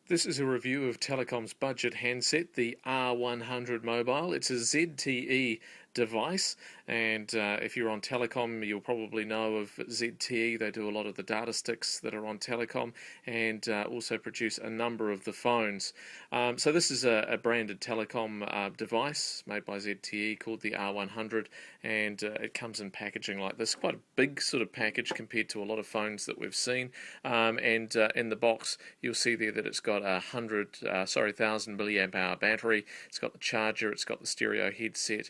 This is a review of Telecom's budget handset, the R100 mobile. It's a ZTE device, and if you're on Telecom, you'll probably know of ZTE. They do a lot of the data sticks that are on Telecom, and also produce a number of the phones. So this is a branded Telecom device made by ZTE called the R100, and it comes in packaging like this. Quite a big sort of package compared to a lot of phones that we've seen. And in the box, you'll see there that it's got a 1,000 milliamp hour battery. It's got the charger. It's got the stereo headset.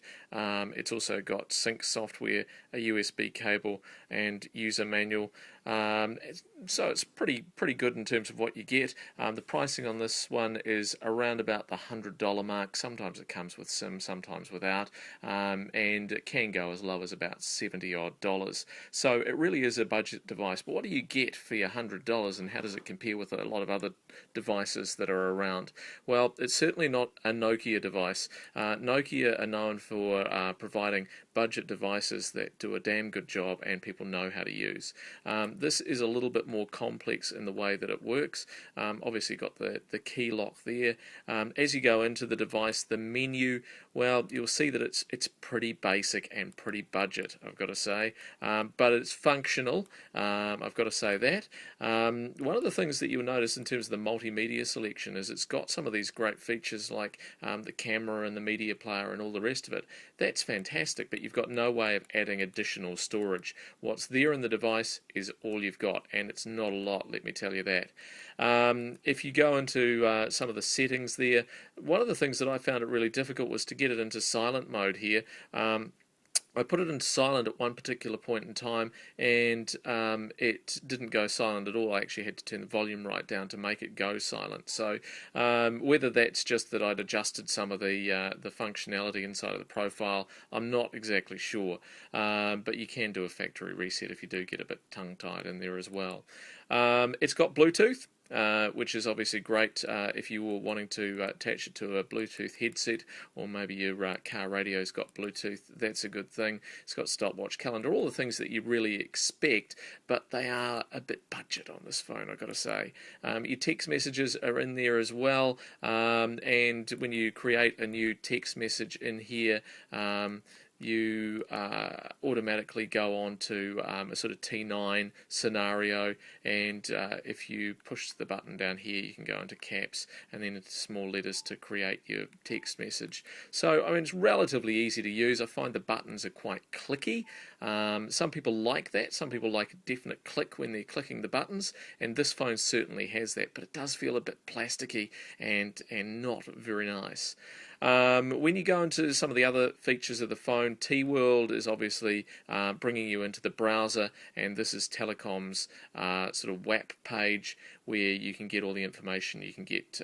It's also got sync software, a USB cable, and user manual. So it's pretty good in terms of what you get. The pricing on this one is around about the $100 mark. Sometimes it comes with SIM, sometimes without, and it can go as low as about $70 odd. So it really is a budget device. But what do you get for your $100, and how does it compare with a lot of other devices that are around? Well, it's certainly not a Nokia device. Nokia are known for providing budget devices that do a damn good job and people know how to use. This is a little bit more complex in the way that it works. Obviously got the key lock there. As you go into the device, the menu, well, you'll see that it's pretty basic and pretty budget, I've got to say, but it's functional. I've got to say that. One of the things that you'll notice in terms of the multimedia selection is it's got some of these great features like the camera and the media player and all the rest of it. That's fantastic, but you've got no way of adding additional storage. What's there in the device is all you've got, and it's not a lot, let me tell you that. If you go into some of the settings there, one of the things that I found it really difficult was to get it into silent mode here. I put it into silent at one particular point in time, and it didn't go silent at all. I actually had to turn the volume right down to make it go silent. So whether that's just that I'd adjusted some of the functionality inside of the profile, I'm not exactly sure. But you can do a factory reset if you do get a bit tongue-tied in there as well. It's got Bluetooth. Which is obviously great if you were wanting to attach it to a Bluetooth headset, or maybe your car radio's got Bluetooth. That's a good thing. It's got stopwatch, calendar, all the things that you really expect, but they are a bit budget on this phone, I've got to say. Your text messages are in there as well, and when you create a new text message in here, you automatically go on to a sort of T9 scenario, and if you push the button down here, you can go into caps and then into small letters to create your text message. So, I mean, it's relatively easy to use. I find the buttons are quite clicky. Some people like that. Some people like a definite click when they're clicking the buttons, and this phone certainly has that, but it does feel a bit plasticky and not very nice. When you go into some of the other features of the phone, T-World is obviously bringing you into the browser, and this is Telecom's sort of WAP page where you can get all the information. You can get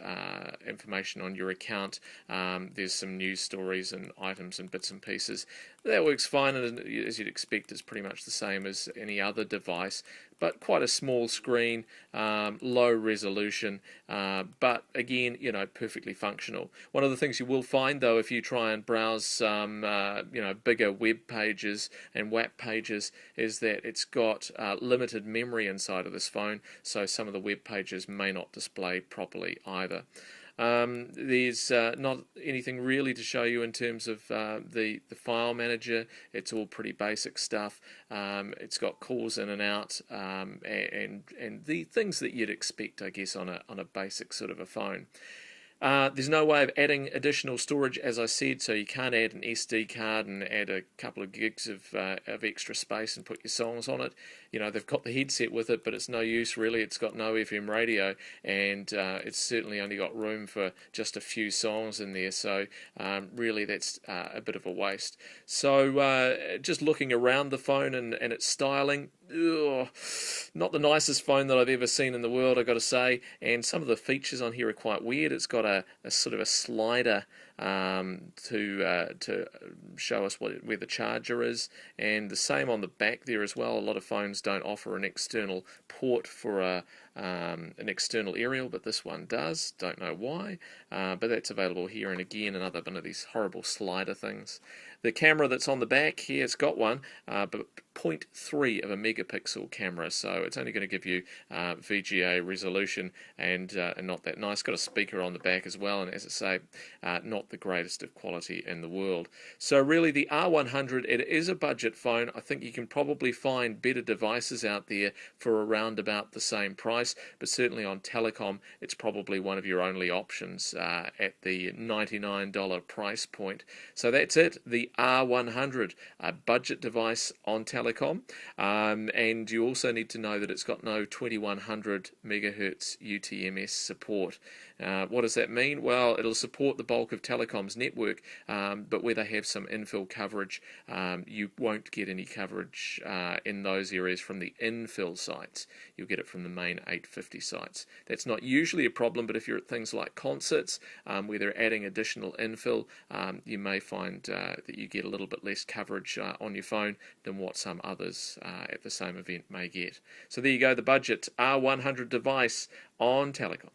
information on your account. There's some news stories and items and bits and pieces. That works fine, and as you'd expect, it's pretty much the same as any other device, but quite a small screen, low resolution, but again, you know, perfectly functional. One of the things you will find, though, if you try and browse some, bigger web pages and WAP pages, is that it's got limited memory inside of this phone, so some of the web pages may not display properly either. There's not anything really to show you in terms of the file manager. It's all pretty basic stuff. It's got calls in and out, and the things that you'd expect, I guess, on a basic sort of a phone. There's no way of adding additional storage, as I said, so you can't add an SD card and add a couple of gigs of extra space and put your songs on it. You know, they've got the headset with it, but it's no use really. It's got no FM radio, and it's certainly only got room for just a few songs in there, so really that's a bit of a waste. So just looking around the phone and its styling, not the nicest phone that I've ever seen in the world, I've got to say, and some of the features on here are quite weird. It's got a sort of a slider to show us where the charger is, and the same on the back there as well. A lot of phones don't offer an external port for a an external aerial, but this one does. Don't know why, but that's available here. And again, another one of these horrible slider things. The camera that's on the back here, it's got one, but 0.3 of a megapixel camera, so it's only going to give you VGA resolution and not that nice. Got a speaker on the back as well, and as I say, not the greatest of quality in the world. So really, the R100, it is a budget phone. I think you can probably find better devices out there for around about the same price, but certainly on Telecom, it's probably one of your only options at the $99 price point. So that's it, the R100, a budget device on Telecom, and you also need to know that it's got no 2100 megahertz UTMS support. What does that mean? Well, it'll support the bulk of Telecom's network, but where they have some infill coverage, you won't get any coverage in those areas from the infill sites. You'll get it from the main 850 sites. That's not usually a problem, but if you're at things like concerts where they're adding additional infill, you may find that you get a little bit less coverage on your phone than what some others at the same event may get. So there you go, the budget R100 device on Telecom.